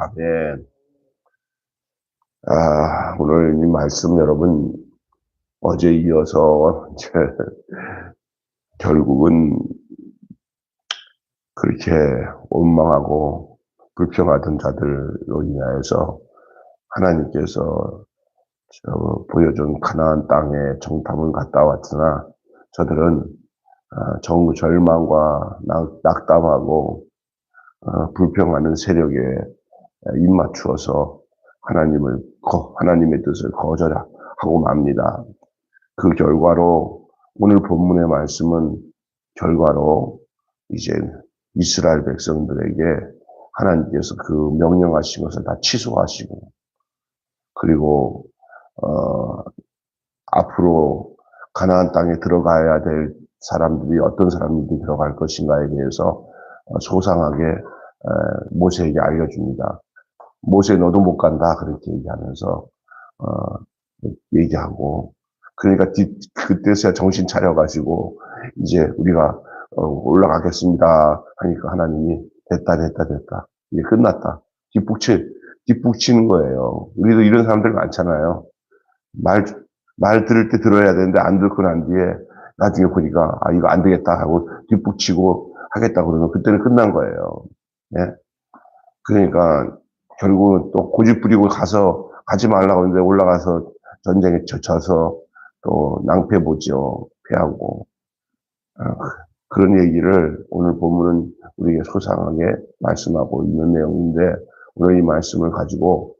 아멘. 오늘 이 말씀 여러분, 어제 이어서 이제 결국은 그렇게 원망하고 불평하던 자들로 인하여서 하나님께서 보여준 가나안 땅에 정탐을 갔다 왔으나 저들은 절망과 낙담하고 불평하는 세력에 입맞추어서 하나님의 뜻을 거절하고 맙니다. 그 결과로 오늘 본문의 말씀은 결과로 이제 이스라엘 백성들에게 하나님께서 그 명령하신 것을 다 취소하시고, 그리고 앞으로 가나안 땅에 들어가야 될 사람들이 어떤 사람들이 들어갈 것인가에 대해서 소상하게 모세에게 알려줍니다. 모세 너도 못 간다 그렇게 얘기하면서 얘기하고, 그러니까 그때서야 정신 차려가지고 이제 우리가 올라가겠습니다 하니까 하나님이 됐다 이게 끝났다 뒷북치는 거예요. 우리도 이런 사람들 많잖아요. 말 들을 때 들어야 되는데 안 듣고 난 뒤에 나중에 보니까 이거 안 되겠다 하고 뒷북치고 하겠다 그러면 그때는 끝난 거예요. 네? 그러니까 결국은 또 고집 부리고 가지 말라고 하는데 올라가서 전쟁에 져서 또 낭패보죠. 패하고. 그런 얘기를 오늘 본문은 우리에게 소상하게 말씀하고 있는 내용인데, 오늘 이 말씀을 가지고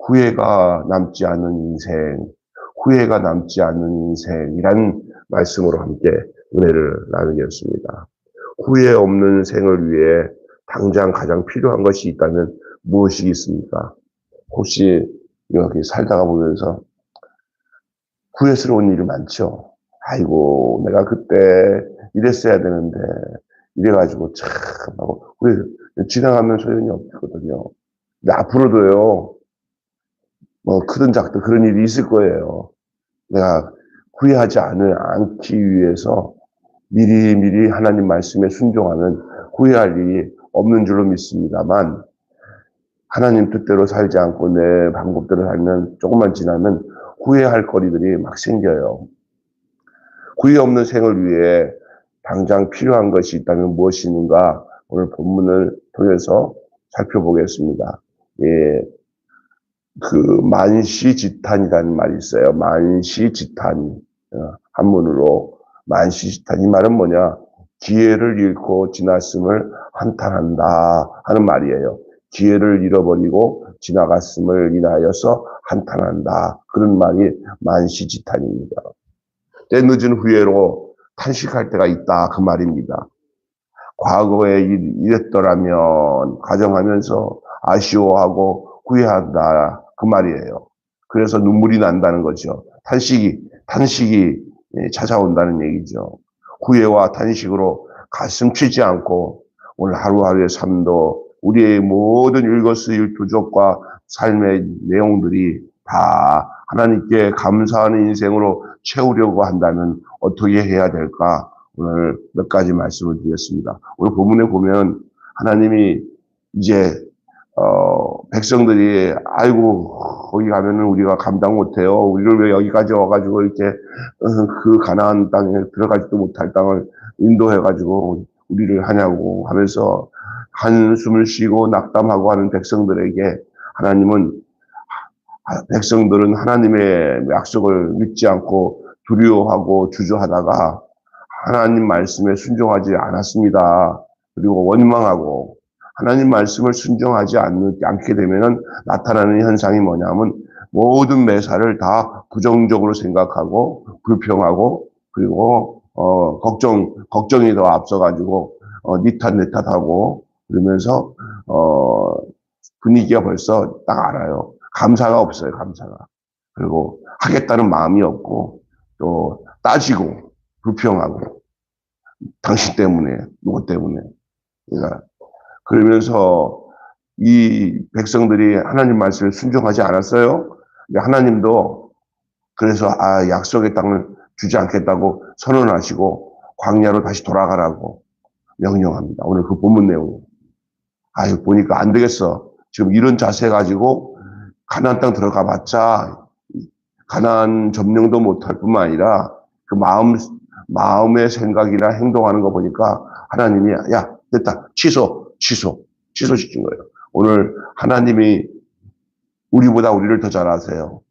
후회가 남지 않는 인생이란 말씀으로 함께 은혜를 나누겠습니다. 후회 없는 생을 위해 당장 가장 필요한 것이 있다면 무엇이 있습니까? 혹시 여기 살다가 보면서 후회스러운 일이 많죠. 아이고, 내가 그때 이랬어야 되는데, 이래가지고 참 하고 지나가면 소용이 없거든요. 근데 앞으로도요, 뭐 크든 작든 그런 일이 있을 거예요. 내가 후회하지 않기 위해서 미리 하나님 말씀에 순종하면 후회할 일이 없는 줄로 믿습니다만, 하나님 뜻대로 살지 않고 내 방법대로 살면 조금만 지나면 후회할 거리들이 막 생겨요. 후회 없는 생을 위해 당장 필요한 것이 있다면 무엇이 있는가? 오늘 본문을 통해서 살펴보겠습니다. 예, 그 만시지탄이라는 말이 있어요. 만시지탄. 한문으로 만시지탄. 이 말은 뭐냐? 기회를 잃고 지났음을 한탄한다 하는 말이에요. 기회를 잃어버리고 지나갔음을 인하여서 한탄한다. 그런 말이 만시지탄입니다. 때 늦은 후회로 탄식할 때가 있다 그 말입니다. 과거에 이랬더라면 가정하면서 아쉬워하고 후회한다 그 말이에요. 그래서 눈물이 난다는 거죠. 탄식이 찾아온다는 얘기죠. 후회와 탄식으로 가슴 치지 않고 오늘 하루하루의 삶도 우리의 모든 일거수일투족과 삶의 내용들이 다 하나님께 감사하는 인생으로 채우려고 한다면 어떻게 해야 될까? 오늘 몇 가지 말씀을 드리겠습니다. 오늘 본문에 보면 하나님이 이제 백성들이 아이고 거기 가면은 우리가 감당 못해요. 우리를 왜 여기까지 와가지고 이렇게 그 가나안 땅에 들어가지도 못할 땅을 인도해가지고 우리를 하냐고 하면서 한숨을 쉬고 낙담하고 하는 백성들에게 백성들은 하나님의 약속을 믿지 않고 두려워하고 주저하다가 하나님 말씀에 순종하지 않았습니다. 그리고 원망하고 하나님 말씀을 순종하지 않게 되면 나타나는 현상이 뭐냐면 모든 매사를 다 부정적으로 생각하고 불평하고 그리고 걱정이 더 앞서가지고 니 탓 내 탓하고 그러면서 분위기가 벌써 딱 알아요. 감사가 없어요. 감사가. 그리고 하겠다는 마음이 없고 또 따지고 불평하고 당신 때문에 누구 때문에 그러면서 이 백성들이 하나님 말씀에 순종하지 않았어요. 하나님도 그래서 약속의 땅을 주지 않겠다고 선언하시고 광야로 다시 돌아가라고 명령합니다. 오늘 그 본문 내용. 보니까 안 되겠어. 지금 이런 자세 가지고 가나안 땅 들어가 봤자 가나안 점령도 못할 뿐만 아니라 그 마음의 생각이나 행동하는 거 보니까 하나님이 야 됐다 취소시킨 거예요. 오늘 하나님이 우리보다 우리를 더 잘 아세요.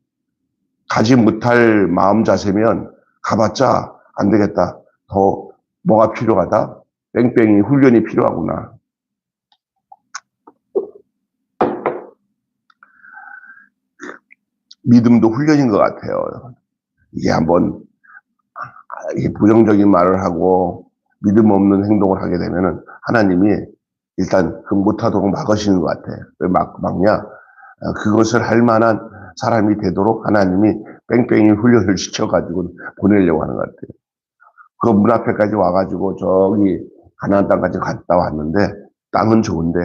가지 못할 마음 자세면 가봤자 안 되겠다. 더 뭐가 필요하다? 뺑뺑이 훈련이 필요하구나. 믿음도 훈련인 것 같아요. 이게 한번 부정적인 말을 하고 믿음 없는 행동을 하게 되면은 하나님이 일단 그 못하도록 막으시는 것 같아. 왜 막냐? 그것을 할 만한 사람이 되도록 하나님이 뺑뺑이 훈련을 시켜가지고 보내려고 하는 것 같아요. 그 문 앞에까지 와가지고 저기 가나안 땅까지 갔다 왔는데 땅은 좋은데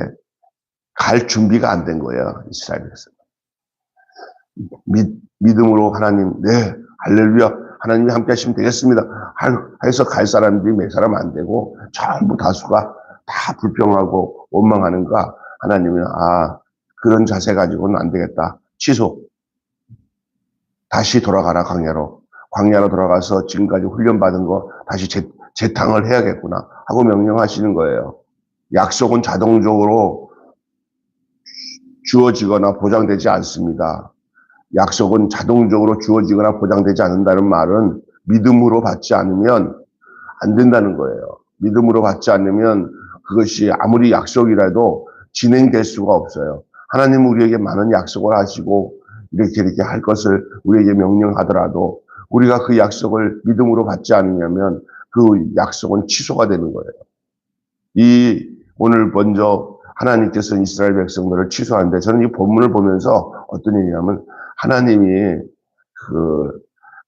갈 준비가 안 된 거예요. 이스라엘에서. 믿음으로 하나님, 네, 할렐루야. 하나님이 함께 하시면 되겠습니다. 해서 갈 사람들이 몇 사람 안 되고 전부 다수가 다 불평하고 원망하는가. 하나님은 그런 자세 가지고는 안 되겠다. 취소. 다시 돌아가라 광야로. 광야로 돌아가서 지금까지 훈련받은 거 다시 재탕을 해야겠구나 하고 명령하시는 거예요. 약속은 자동적으로 주어지거나 보장되지 않습니다. 약속은 자동적으로 주어지거나 보장되지 않는다는 말은 믿음으로 받지 않으면 안 된다는 거예요. 믿음으로 받지 않으면 그것이 아무리 약속이라도 진행될 수가 없어요. 하나님은 우리에게 많은 약속을 하시고 이렇게 할 것을 우리에게 명령하더라도 우리가 그 약속을 믿음으로 받지 않으면 그 약속은 취소가 되는 거예요. 오늘 먼저 하나님께서 이스라엘 백성들을 취소하는데 저는 이 본문을 보면서 어떤 얘기냐면 하나님이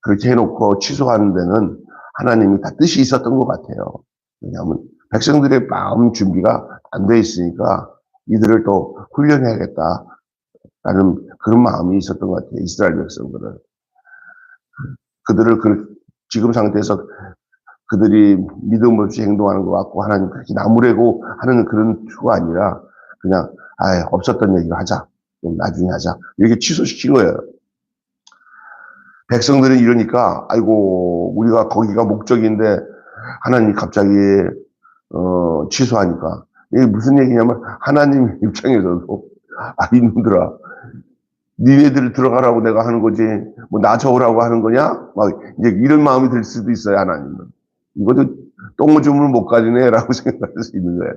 그렇게 해놓고 취소하는 데는 하나님이 다 뜻이 있었던 것 같아요. 왜냐하면 백성들의 마음 준비가 안 돼 있으니까 이들을 또 훈련해야겠다. 라는 그런 마음이 있었던 것 같아요. 이스라엘 백성들은. 그들을 지금 상태에서 그들이 믿음 없이 행동하는 것 같고 하나님 그렇게 나무래고 하는 그런 투가 아니라 그냥 없었던 얘기를 하자. 나중에 하자. 이렇게 취소시킨 거예요. 백성들은 이러니까 아이고 우리가 거기가 목적인데 하나님이 갑자기 취소하니까 이게 무슨 얘기냐면 하나님 입장에서도 이놈들아 니네들 들어가라고 내가 하는 거지 뭐 나 저으라고 하는 거냐? 막 이제 이런 마음이 들 수도 있어요. 하나님은 이것도 똥오줌을 못 가지네라고 생각할 수 있는 거예요.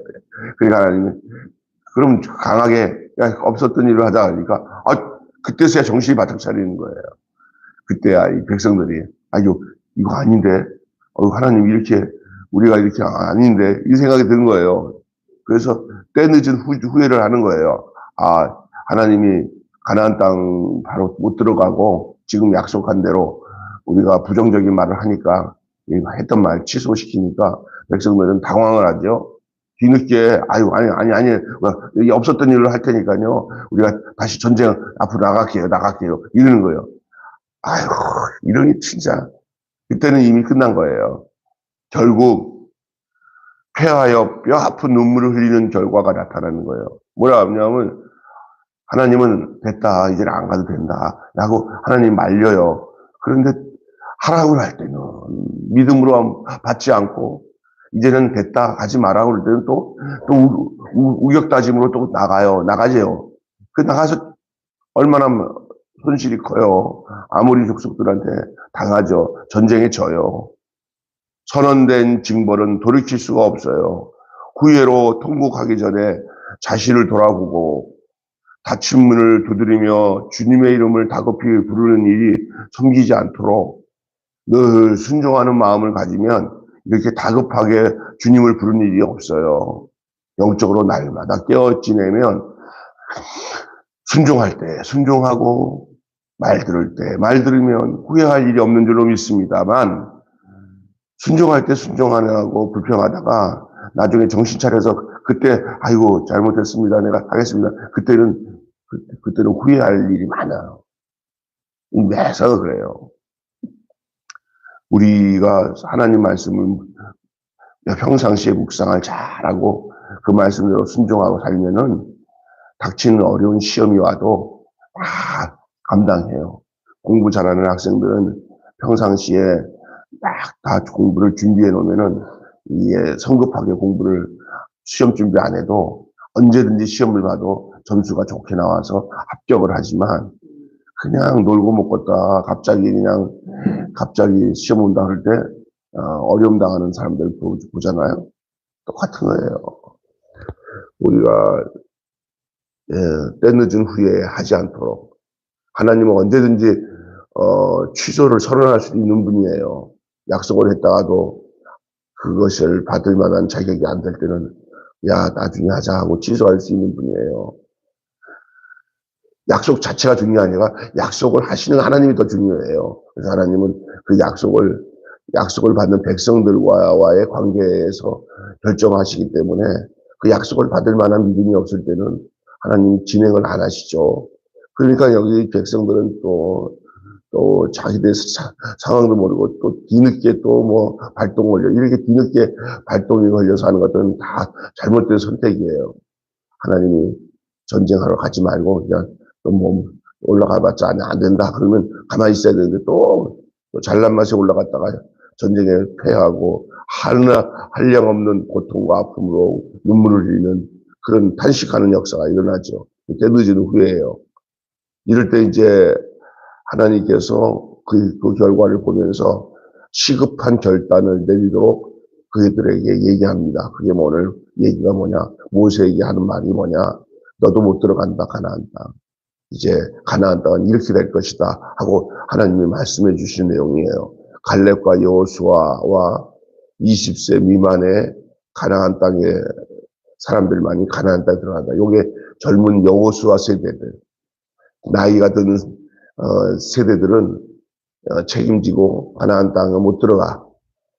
그러니까 하나님이 그럼 강하게 없었던 일을 하자 그러니까 그때서야 정신이 바짝 차리는 거예요. 그때야 이 백성들이 이거 아닌데 하나님 이렇게 우리가 이렇게 아닌데 이 생각이 드는 거예요. 그래서 때늦은 후회를 하는 거예요. 하나님이 가나안 땅 바로 못 들어가고 지금 약속한 대로 우리가 부정적인 말을 하니까 했던 말 취소시키니까 백성들은 당황을 하죠. 뒤늦게 아니 없었던 일을 할 테니까요. 우리가 다시 전쟁 앞으로 나갈게요. 이러는 거예요. 이러니 진짜 그때는 이미 끝난 거예요. 결국 패하여 뼈 아픈 눈물을 흘리는 결과가 나타나는 거예요. 뭐라 하냐면 하나님은 됐다 이제는 안 가도 된다 라고 하나님 말려요. 그런데 하라고 할 때는 믿음으로 받지 않고 이제는 됐다 가지 말라고 할 때는 또 우격다짐으로 또 나가죠. 나가서 얼마나 손실이 커요. 아모리 족속들한테 당하죠. 전쟁에 져요. 선언된 징벌은 돌이킬 수가 없어요. 후회로 통곡하기 전에 자신을 돌아보고 닫힌 문을 두드리며 주님의 이름을 다급히 부르는 일이 섬기지 않도록 늘 순종하는 마음을 가지면 이렇게 다급하게 주님을 부르는 일이 없어요. 영적으로 날마다 깨어 지내면 순종할 때 순종하고 말 들을 때 말 들으면 후회할 일이 없는 줄로 믿습니다만 순종할 때 순종하고 불평하다가 나중에 정신 차려서 그때 잘못했습니다. 내가 하겠습니다. 그때는 후회할 일이 많아요. 매사가 그래요. 우리가 하나님 말씀을 평상시에 묵상을 잘하고 그 말씀대로 순종하고 살면은 닥치는 어려운 시험이 와도 다 감당해요. 공부 잘하는 학생들은 평상시에 딱 다 공부를 준비해 놓으면은 이게 성급하게 공부를 시험 준비 안 해도 언제든지 시험을 봐도 점수가 좋게 나와서 합격을 하지만 그냥 놀고 먹었다 갑자기 시험 온다 그럴 때 어려움 당하는 사람들 보잖아요. 똑같은 거예요. 우리가 때늦은 후에 하지 않도록 하나님은 언제든지 취소를 선언할 수 있는 분이에요. 약속을 했다가도 그것을 받을 만한 자격이 안 될 때는 야 나중에 하자 하고 취소할 수 있는 분이에요. 약속 자체가 중요한 게 아니라 약속을 하시는 하나님이 더 중요해요. 그래서 하나님은 그 약속을 받는 백성들과의 관계에서 결정하시기 때문에 그 약속을 받을 만한 믿음이 없을 때는 하나님이 진행을 안 하시죠. 그러니까 여기 백성들은 또 자기들 상황도 모르고 또 뒤늦게 또 뭐 발동 걸려 이렇게 뒤늦게 발동이 걸려서 하는 것들은 다 잘못된 선택이에요. 하나님이 전쟁하러 가지 말고 그냥 뭐 올라가봤자 안 된다 그러면 가만히 있어야 되는데 또 잘난 맛에 올라갔다가 전쟁에 패하고 한량 없는 고통과 아픔으로 눈물을 흘리는 그런 탄식하는 역사가 일어나죠. 때늦은 후회예요. 이럴 때 이제 하나님께서 그 결과를 보면서 시급한 결단을 내리도록 그들에게 얘기합니다. 그게 뭐 오늘 얘기가 뭐냐? 모세에게 하는 말이 뭐냐? 너도 못 들어간다, 가나안 땅. 이제 가나안 땅은 이렇게 될 것이다 하고 하나님이 말씀해 주신 내용이에요. 갈렙과 여호수아와 20세 미만의 가나안 땅의 사람들만이 가나안 땅에 들어간다. 요게 젊은 여호수아 세대들, 나이가 드는 세대들은 책임지고 가나안 땅에 못 들어가.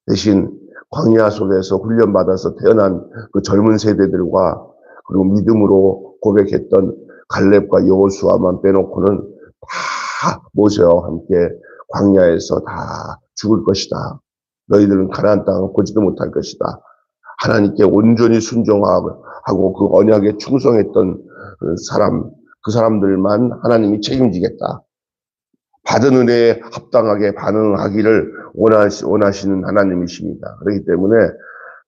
대신 광야 속에서 훈련받아서 태어난 그 젊은 세대들과 그리고 믿음으로 고백했던 갈렙과 여호수아만 빼놓고는 다 모세와 함께 광야에서 다 죽을 것이다. 너희들은 가나안 땅을 보지도 못할 것이다. 하나님께 온전히 순종하고 그 언약에 충성했던 그 사람들만 하나님이 책임지겠다. 받은 은혜에 합당하게 반응하기를 원하시는 하나님이십니다. 그렇기 때문에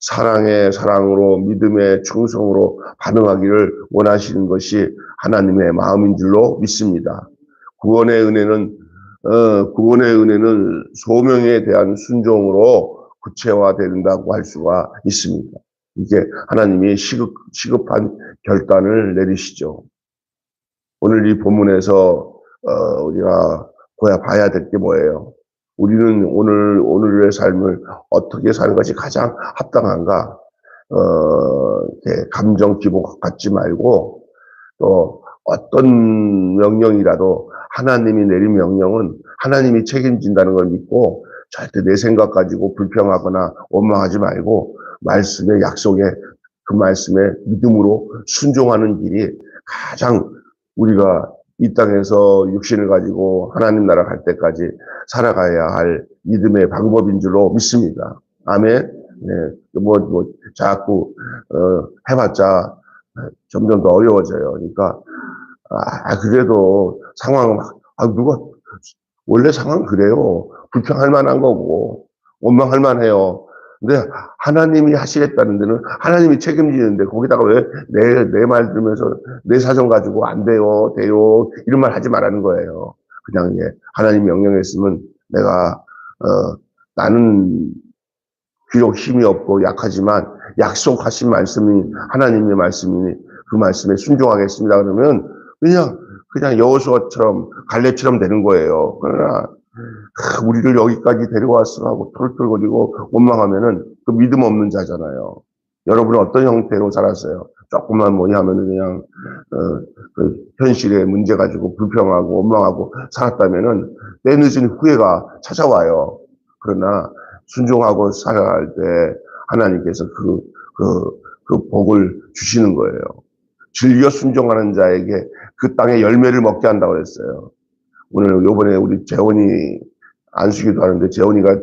사랑의 사랑으로 믿음의 충성으로 반응하기를 원하시는 것이 하나님의 마음인 줄로 믿습니다. 구원의 은혜는 소명에 대한 순종으로 구체화된다고 할 수가 있습니다. 이게 하나님이 시급한 결단을 내리시죠. 오늘 이 본문에서 우리가 봐야 될 게 뭐예요? 우리는 오늘의 삶을 어떻게 사는 것이 가장 합당한가? 감정 기복 갖지 말고 또 어떤 명령이라도 하나님이 내린 명령은 하나님이 책임진다는 걸 믿고 절대 내 생각 가지고 불평하거나 원망하지 말고 말씀의 약속에 그 말씀에 믿음으로 순종하는 길이 가장 우리가 이 땅에서 육신을 가지고 하나님 나라 갈 때까지 살아가야 할 믿음의 방법인 줄로 믿습니다. 아멘. 네, 자꾸 해봤자 점점 더 어려워져요. 그러니까 그래도 상황은 누가 원래 상황 그래요. 불평할 만한 거고 원망할 만해요. 근데 하나님이 하시겠다는 데는 하나님이 책임지는데 거기다가 왜 내 말 들으면서 내 사정 가지고 안 돼요, 돼요 이런 말 하지 말라는 거예요. 그냥 하나님 명령했으면 내가 나는 비록 힘이 없고 약하지만 약속하신 말씀이 하나님의 말씀이니 그 말씀에 순종하겠습니다. 그러면 그냥 여호수아처럼 갈렙처럼 되는 거예요. 그러나 우리를 여기까지 데려왔어 하고 털털거리고 원망하면은 그 믿음 없는 자잖아요. 여러분은 어떤 형태로 살았어요? 조금만 하면은 그냥 그 현실에 문제 가지고 불평하고 원망하고 살았다면은 때늦은 후회가 찾아와요. 그러나 순종하고 살아갈 때 하나님께서 그 복을 주시는 거예요. 즐겨 순종하는 자에게 그 땅의 열매를 먹게 한다고 했어요. 오늘 요번에 우리 재원이 안수기도 하는데 재원이가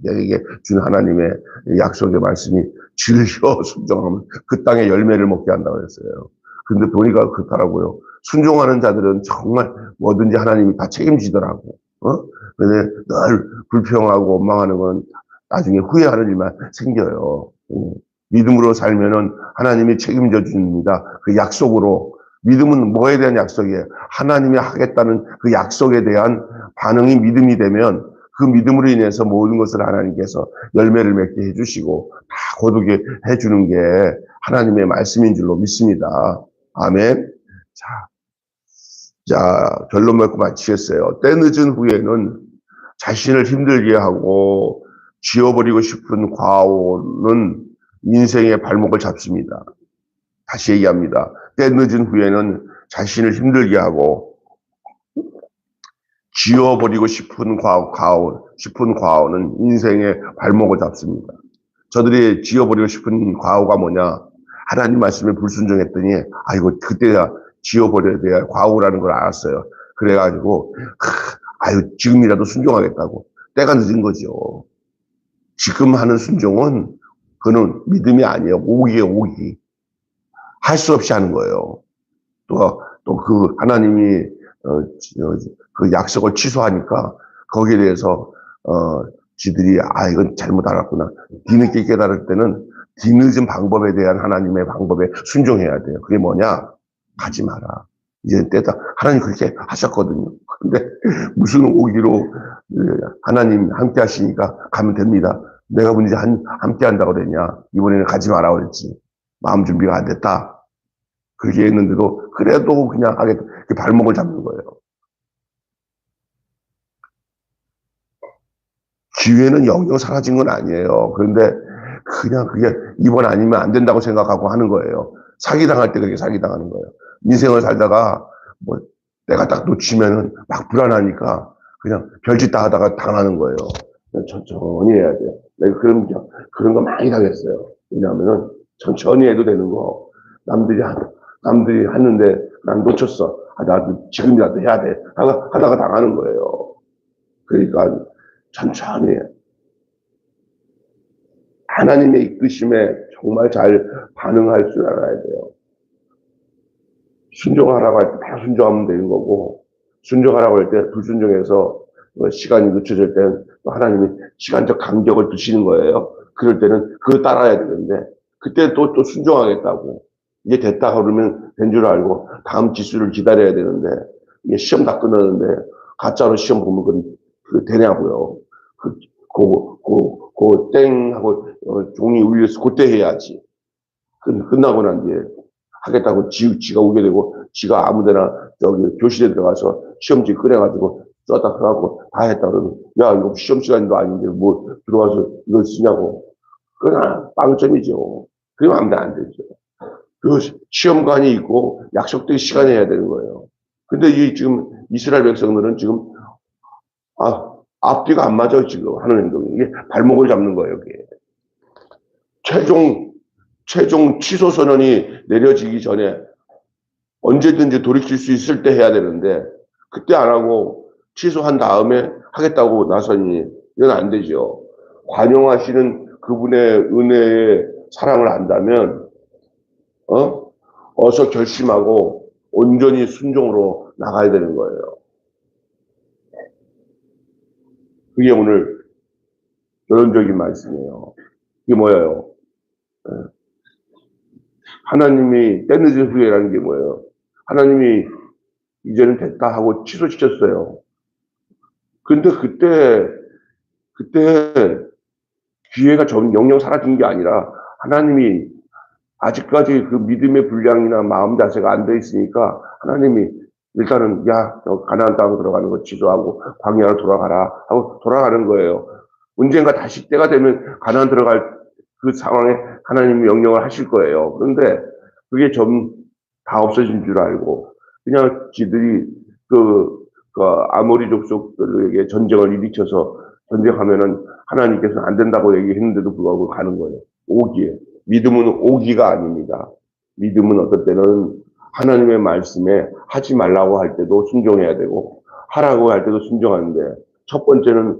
내게 준 하나님의 약속의 말씀이 즐겨 순종하면 그 땅의 열매를 먹게 한다고 했어요. 근데 보니까 그렇더라고요. 순종하는 자들은 정말 뭐든지 하나님이 다 책임지더라고. 근데 늘 불평하고 원망하는 건 나중에 후회하는 일만 생겨요. 믿음으로 살면은 하나님이 책임져 줍니다. 그 약속으로. 믿음은 뭐에 대한 약속이에요? 하나님이 하겠다는 그 약속에 대한 반응이 믿음이 되면 그 믿음으로 인해서 모든 것을 하나님께서 열매를 맺게 해주시고 다 거두게 해주는 게 하나님의 말씀인 줄로 믿습니다. 아멘. 자, 결론 맺고 마치겠어요. 때 늦은 후에는 자신을 힘들게 하고 지워버리고 싶은 과오는 인생의 발목을 잡습니다. 다시 얘기합니다. 때 늦은 후에는 자신을 힘들게 하고 지워버리고 싶은 과오는 인생의 발목을 잡습니다. 저들이 지워버리고 싶은 과오가 뭐냐? 하나님 말씀에 불순종했더니, 이거 그때야 지워버려야 돼. 과오라는 걸 알았어요. 그래가지고, 지금이라도 순종하겠다고. 때가 늦은 거죠. 지금 하는 순종은, 그는 믿음이 아니에요. 오기예요, 오기. 할 수 없이 하는 거예요. 또 그 하나님이, 그 약속을 취소하니까, 거기에 대해서, 지들이, 이건 잘못 알았구나. 뒤늦게 깨달을 때는, 뒤늦은 방법에 대한 하나님의 방법에 순종해야 돼요. 그게 뭐냐? 가지 마라. 이제 때다. 하나님 그렇게 하셨거든요. 근데 무슨 오기로 하나님 함께 하시니까 가면 됩니다. 내가 언제 함께 한다고 그랬냐? 이번에는 가지 마라 그랬지. 마음 준비가 안 됐다. 그렇게 했는데도 그래도 그냥 하겠다. 발목을 잡는 거예요. 기회는 영영 사라진 건 아니에요. 그런데 그냥 그게 이번 아니면 안 된다고 생각하고 하는 거예요. 사기당할 때 그렇게 사기당하는 거예요. 인생을 살다가 뭐 내가 딱 놓치면은 막 불안하니까 그냥 별짓 다 하다가 당하는 거예요. 천천히 해야 돼요. 내가 그런 거 많이 당했어요. 왜냐하면은 천천히 해도 되는 거 남들이 하는데 난 놓쳤어. 나도 지금이라도 해야 돼. 하다가 당하는 거예요. 그러니까 천천히 하나님의 이끄심에 정말 잘 반응할 줄 알아야 돼요. 순종하라고 할 때 다 순종하면 되는 거고, 순종하라고 할 때 불순종해서 시간이 늦춰질 때는 하나님이 시간적 간격을 두시는 거예요. 그럴 때는 그거 따라야 되는데, 그때 또 순종하겠다고. 이게 됐다 그러면 된 줄 알고 다음 지수를 기다려야 되는데, 이게 시험 다 끝났는데, 가짜로 시험 보면 그 되냐고요. 땡 하고 종이 울려서 그때 해야지. 끝나고 난 뒤에 하겠다고 지가 오게 되고 지가 아무데나 저기 교실에 들어가서 시험지 꺼내가지고 썼다 써갖고 다 했다 그러면 야 이거 시험 시간도 아닌데 뭐 들어와서 이걸 쓰냐고. 그건 빵점이죠. 그러면 안 되죠. 그 시험관이 있고 약속된 시간에 해야 되는 거예요. 근데 지금 이스라엘 백성들은 지금 앞뒤가 안 맞아요, 지금 하는 행동이. 이게 발목을 잡는 거예요, 이게. 최종 취소 선언이 내려지기 전에 언제든지 돌이킬 수 있을 때 해야 되는데, 그때 안 하고 취소한 다음에 하겠다고 나서니, 이건 안 되죠. 관용하시는 그분의 은혜의 사랑을 안다면, 어서 결심하고 온전히 순종으로 나가야 되는 거예요. 그게 오늘 결론적인 말씀이에요. 이게 뭐예요? 하나님이 때 늦은 후에라는 게 뭐예요? 하나님이 이제는 됐다 하고 취소시켰어요. 근데 그때 기회가 영영 사라진 게 아니라 하나님이 아직까지 그 믿음의 분량이나 마음 자세가 안 돼 있으니까 하나님이 일단은 너 가나안 땅으로 들어가는 거 취소하고 광야로 돌아가라 하고 돌아가는 거예요. 언젠가 다시 때가 되면 가나안 들어갈 그 상황에 하나님이 명령을 하실 거예요. 그런데 그게 좀 다 없어진 줄 알고 그냥 지들이 아모리 족속들에게 전쟁을 일으켜서 전쟁하면은 하나님께서는 안 된다고 얘기했는데도 불구하고 가는 거예요. 오기에. 믿음은 오기가 아닙니다. 믿음은 어떨 때는 하나님의 말씀에 하지 말라고 할 때도 순종해야 되고 하라고 할 때도 순종하는데 첫 번째는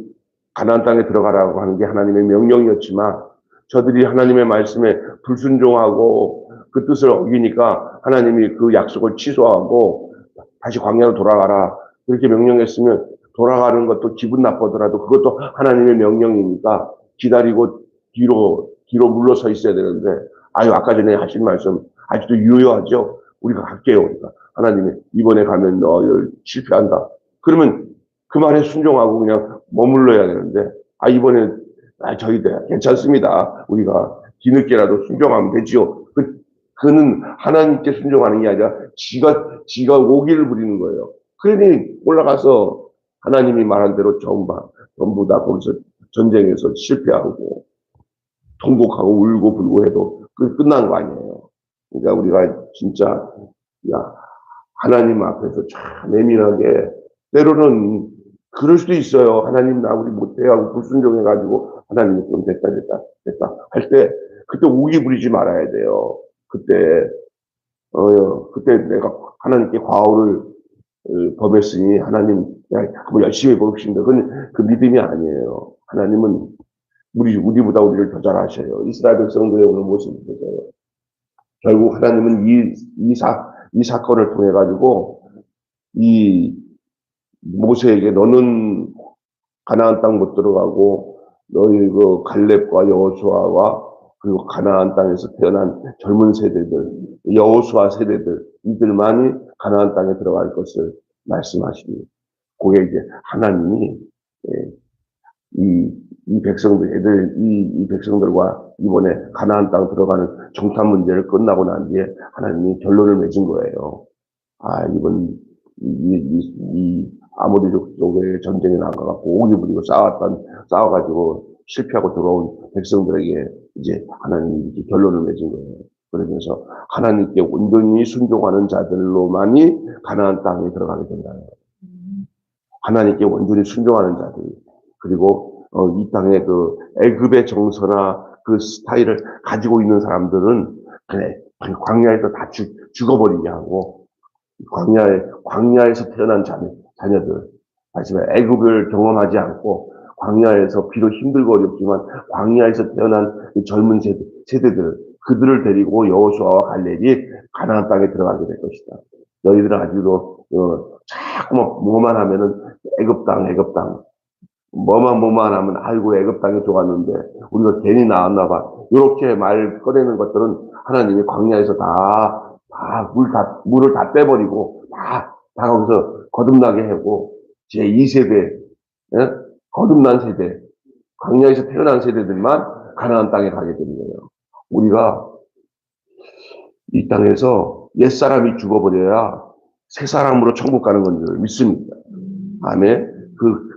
가나안 땅에 들어가라고 하는 게 하나님의 명령이었지만 저들이 하나님의 말씀에 불순종하고 그 뜻을 어기니까 하나님이 그 약속을 취소하고 다시 광야로 돌아가라. 그렇게 명령했으면 돌아가는 것도 기분 나쁘더라도 그것도 하나님의 명령이니까 기다리고 뒤로 물러서 있어야 되는데, 아유, 아까 전에 하신 말씀 아직도 유효하죠? 우리가 갈게요. 그러니까 하나님이 이번에 가면 너 실패한다. 그러면 그 말에 순종하고 그냥 머물러야 되는데, 이번에, 저희들 괜찮습니다. 우리가 뒤늦게라도 순종하면 되지요. 그는 하나님께 순종하는 게 아니라 지가 오기를 부리는 거예요. 그러니 올라가서 하나님이 말한 대로 전부 다 거기서 전쟁에서 실패하고 통곡하고 울고 불고 해도 끝난 거 아니에요. 그러니까 우리가 진짜 야, 하나님 앞에서 참 예민하게 때로는 그럴 수도 있어요. 하나님 나 우리 못해 하고 불순종해가지고 하나님이 좀 됐다 할 때 그때 우기 부리지 말아야 돼요. 그때 내가 하나님께 과오를 범했으니 하나님 한번 열심히 해보겠습니다. 그건 그 믿음이 아니에요. 하나님은 우리보다 우리를 더 잘 아셔요. 이스라엘 백성들의 오늘 모습을 보세요. 결국 하나님은 이 사건을 통해 가지고 이 모세에게 너는 가나안 땅 못 들어가고 너희 그 갈렙과 여호수아와 그리고 가나안 땅에서 태어난 젊은 세대들, 여호수아 세대들 이들만이 가나안 땅에 들어갈 것을 말씀하십니다. 그게 이제 하나님이 이 백성들과 이번에 가나안 땅 들어가는 정탐 문제를 끝나고 난 뒤에 하나님이 결론을 맺은 거예요. 이 아모리족 쪽에 전쟁에 나가갖고 오기 부리고 싸워가지고 실패하고 들어온 백성들에게 이제 하나님이 이렇게 결론을 맺은 거예요. 그러면서 하나님께 온전히 순종하는 자들로만이 가나안 땅에 들어가게 된다는 거예요. 하나님께 온전히 순종하는 자들. 그리고 이 땅의 그 애굽의 정서나 그 스타일을 가지고 있는 사람들은 그래 광야에서 다 죽어버리게 하고 광야에서 태어난 자녀들, 하지만 애굽을 경험하지 않고 광야에서 비록 힘들고 어렵지만 광야에서 태어난 젊은 세대들 그들을 데리고 여호수아와 갈렙이 가나안 땅에 들어가게 될 것이다. 너희들은 아직도 자꾸 뭐만 하면은 애굽 땅 뭐만 하면 아이고 애굽 땅이 좋았는데 우리가 괜히 나왔나 봐. 이렇게 말 꺼내는 것들은 하나님이 광야에서 물을 다 빼버리고 다 거기서 거듭나게 하고 제2세대 거듭난 세대 광야에서 태어난 세대들만 가나안 땅에 가게 되는 거예요. 우리가 이 땅에서 옛사람이 죽어버려야 새 사람으로 천국 가는 건 줄 믿습니다. 아멘.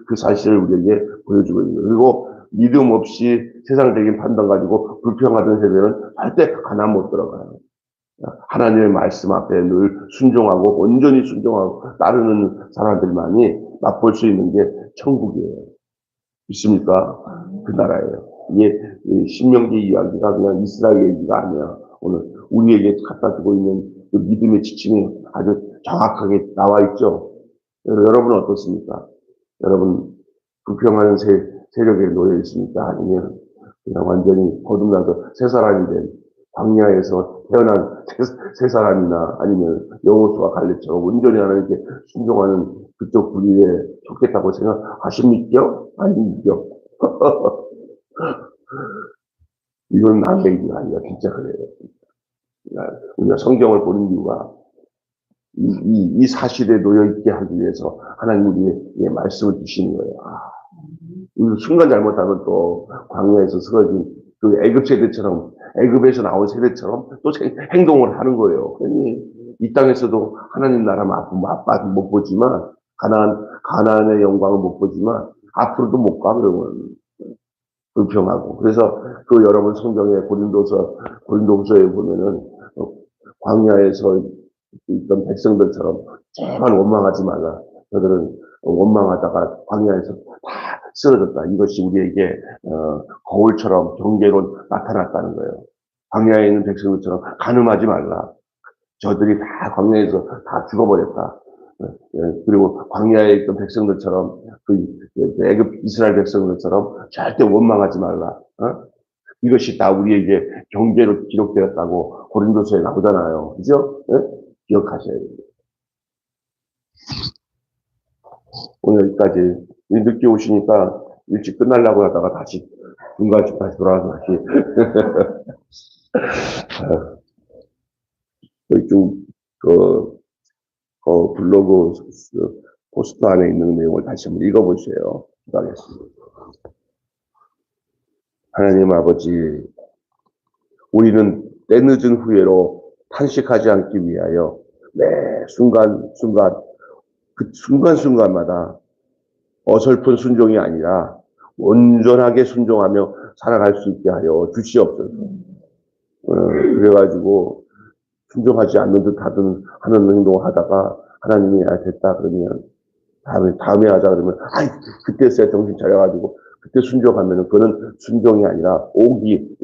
그 사실을 우리에게 보여주고 있는 거예요. 그리고 믿음 없이 세상적인 판단 가지고 불평하던 세대는 절대 가나안 못 들어가요. 하나님의 말씀 앞에 늘 순종하고 온전히 순종하고 따르는 사람들만이 맛볼 수 있는 게 천국이에요. 믿습니까? 그 나라예요. 이게 신명기 이야기가 그냥 이스라엘 얘기가 아니야. 오늘 우리에게 갖다 주고 있는 그 믿음의 지침이 아주 정확하게 나와 있죠. 여러분은 어떻습니까? 여러분 불평하는 세력에 놓여 있습니까? 아니면 그냥 완전히 거듭나서 새 사람이 된 광야에서 태어난 새 사람이나 아니면 여호수아 갈렙처럼 온전히 하나님께 순종하는 그쪽 분위기에 좋겠다고 생각하십니까? 아니죠. 이건 남의 얘기가 아니라 진짜 그래요. 우리가 성경을 보는 이유가 이 사실에 놓여있게 하기 위해서 하나님 우리에게 말씀을 주시는 거예요. 우리 순간 잘못하면 또 광야에서 쓰러진 그 애굽 세대처럼 애굽에서 나온 세대처럼 또 행동을 하는 거예요. 그러니 이 땅에서도 하나님 나라 맛 못 보지만 가나안의 영광을 못 보지만 앞으로도 못 가 그러면 불평하고. 그래서 그 여러분 성경의 고린도후서에 보면은 광야에서 있던 백성들처럼 제발 원망하지 말라. 저들은 원망하다가 광야에서 다 쓰러졌다. 이것이 우리에게 거울처럼 경계로 나타났다는 거예요. 광야에 있는 백성들처럼 간음하지 말라. 저들이 다 광야에서 다 죽어버렸다. 그리고 광야에 있던 백성들처럼 애굽 이스라엘 백성들처럼 절대 원망하지 말라. 이것이 다 우리에게 경계로 기록되었다고 고린도서에 나오잖아요. 그죠? 네? 기억하셔야 됩니다. 오늘 여기까지 늦게 오시니까 일찍 끝나려고 하다가 다시 중간쯤 다시 돌아와서 다시 좀 블로그 포스트 안에 있는 내용을 다시 한번 읽어보세요. 기도하겠습니다. 하나님 아버지, 우리는 때늦은 후회로 탄식하지 않기 위하여 매 순간순간 그 순간순간마다 어설픈 순종이 아니라 온전하게 순종하며 살아갈 수 있게 하여 주시옵소서. 그래가지고 순종하지 않는 듯 하는 행동을 하다가 하나님이 됐다 그러면 다음에 하자 그러면 그때서야 정신 차려가지고 그때 순종하면 그거는 순종이 아니라 오기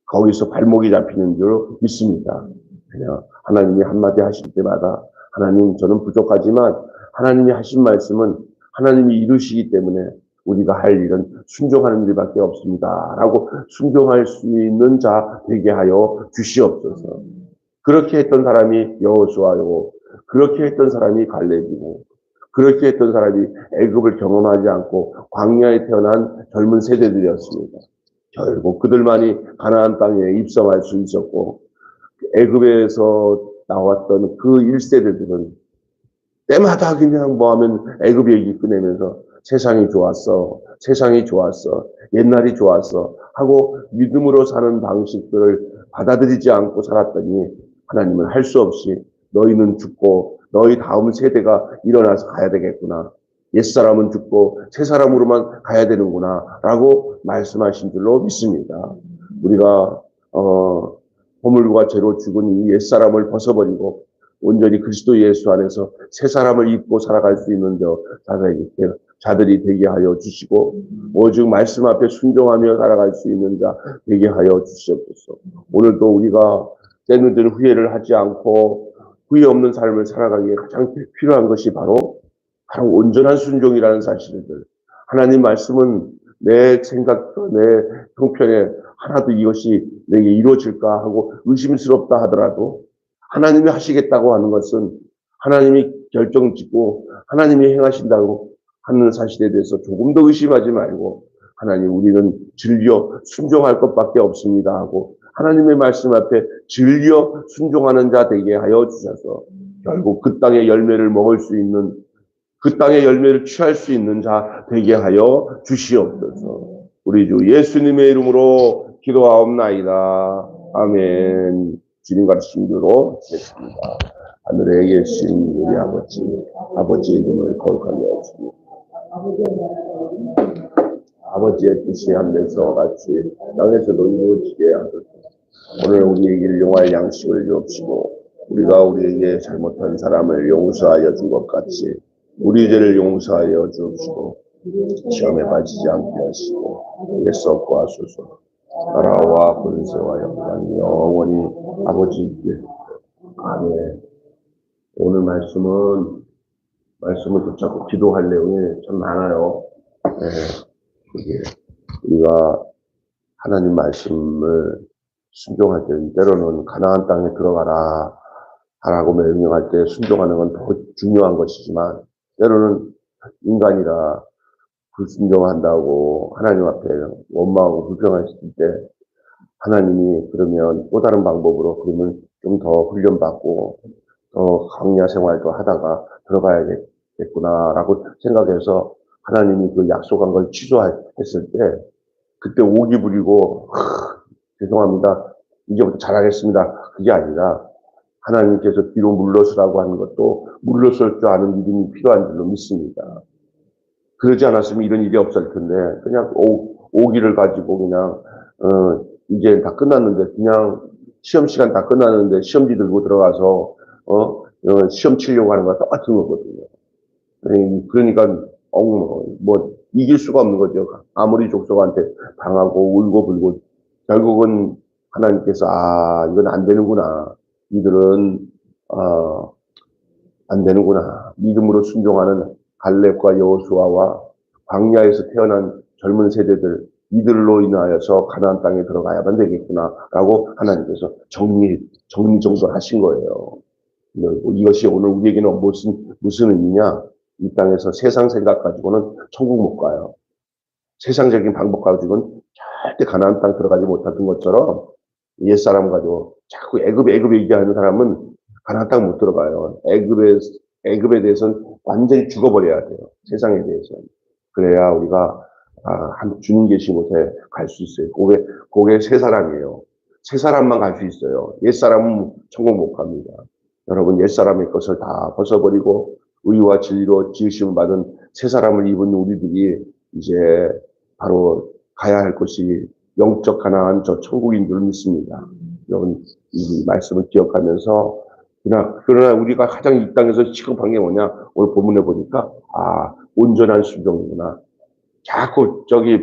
거기서 발목이 잡히는 줄 믿습니다. 그냥 하나님이 한마디 하실 때마다 하나님 저는 부족하지만 하나님이 하신 말씀은 하나님이 이루시기 때문에 우리가 할 일은 순종하는 일밖에 없습니다. 라고 순종할 수 있는 자 되게 하여 주시옵소서. 그렇게 했던 사람이 여호수아요. 그렇게 했던 사람이 갈렙이고 그렇게 했던 사람이 애굽을 경험하지 않고 광야에 태어난 젊은 세대들이었습니다. 결국 그들만이 가나안 땅에 입성할 수 있었고 애굽에서 나왔던 그 1세대들은 때마다 그냥 뭐하면 애굽 얘기 꺼내면서 세상이 좋았어, 옛날이 좋았어 하고 믿음으로 사는 방식들을 받아들이지 않고 살았더니 하나님은 할 수 없이 너희는 죽고 너희 다음 세대가 일어나서 가야 되겠구나. 옛사람은 죽고 새사람으로만 가야 되는구나 라고 말씀하신 줄로 믿습니다. 우리가 허물과 죄로 죽은 이 옛사람을 벗어버리고 온전히 그리스도 예수 안에서 새사람을 입고 살아갈 수 있는 자들이 되게 하여 주시고 오직 말씀 앞에 순종하며 살아갈 수 있는 자 되게 하여 주시옵소서. 오늘도 우리가 때늦은 후회를 하지 않고 후회 없는 삶을 살아가기에 가장 필요한 것이 바로 온전한 순종이라는 사실들. 하나님 말씀은 내 생각과 내 형편에 하나도 이것이 내게 이루어질까 하고 의심스럽다 하더라도 하나님이 하시겠다고 하는 것은 하나님이 결정짓고 하나님이 행하신다고 하는 사실에 대해서 조금 더 의심하지 말고 하나님 우리는 즐겨 순종할 것밖에 없습니다 하고 하나님의 말씀 앞에 즐겨 순종하는 자 되게 하여 주셔서 결국 그 땅의 열매를 먹을 수 있는 그 땅의 열매를 취할 수 있는 자 되게 하여 주시옵소서. 우리 주 예수님의 이름으로 기도하옵나이다. 아멘. 주님 가르치신 대로 됐습니다. 하늘에 계신 우리 아버지의 이름을 거룩하게 하시고 아버지의 뜻이 하늘에서 같이 땅에서도 이루어지게 하소서. 오늘 우리에게 용할 양식을 주옵시고 우리가 우리에게 잘못한 사람을 용서하여 준 것 같이 우리 죄를 용서하여 주옵시고 시험에 빠지지 않게 하시고 예수 없고 하소서. 나라와 권세와 영광이 영원히 아버지께 아멘. 오늘 말씀을 붙잡고 기도할 내용이 참 많아요. 이게 우리가 하나님 말씀을 순종할 때 때로는 가나안 땅에 들어가라 하라고 명령할 때 순종하는 건 더 중요한 것이지만 때로는 인간이라 불순종한다고 하나님 앞에 원망하고 불평했을 때 하나님이 그러면 또 다른 방법으로 그러면 좀 더 훈련받고 더 광야 생활도 하다가 들어가야겠구나라고 생각해서 하나님이 그 약속한 걸 취소했을 때 그때 오기 부리고 죄송합니다. 이제부터 잘하겠습니다. 그게 아니라 하나님께서 뒤로 물러서라고 하는 것도 물러설 줄 아는 믿음이 필요한 줄로 믿습니다. 그러지 않았으면 이런 일이 없을 텐데 그냥 오기를 가지고 그냥 이제 다 끝났는데 그냥 시험 시간 다 끝났는데 시험지 들고 들어가서 시험 치려고 하는 거랑 똑같은 거거든요. 그러니까 뭐 이길 수가 없는 거죠. 아무리 족속한테 당하고 울고 불고 결국은 하나님께서 이건 안 되는구나. 이들은 안 되는구나. 믿음으로 순종하는 갈렙과 여호수아와 광야에서 태어난 젊은 세대들 이들로 인하여서 가나안 땅에 들어가야만 되겠구나라고 하나님께서 정리정돈하신 거예요. 이것이 오늘 우리에게는 무슨 의미냐? 이 땅에서 세상 생각 가지고는 천국 못 가요. 세상적인 방법 가지고는 절대 가나안 땅 들어가지 못하던 것처럼 옛사람 가지고 자꾸 애굽 얘기하는 사람은 가나안 땅 못 들어가요. 애굽에 대해서는 완전히 죽어버려야 돼요. 세상에 대해서. 그래야 우리가 주님 계신 곳에 갈 수 있어요. 그게 새 사람이에요. 새 사람만 갈 수 있어요. 옛 사람은 천국 못 갑니다. 여러분 옛 사람의 것을 다 벗어버리고 의와 진리로 지으심을 받은 새 사람을 입은 우리들이 이제 바로 가야 할 곳이 영적 가나안 저 천국인 줄 믿습니다. 여러분 이 말씀을 기억하면서 그러나 우리가 가장 이 땅에서 시급한 게 뭐냐? 오늘 본문에 보니까 온전한 순종이구나. 자꾸 저기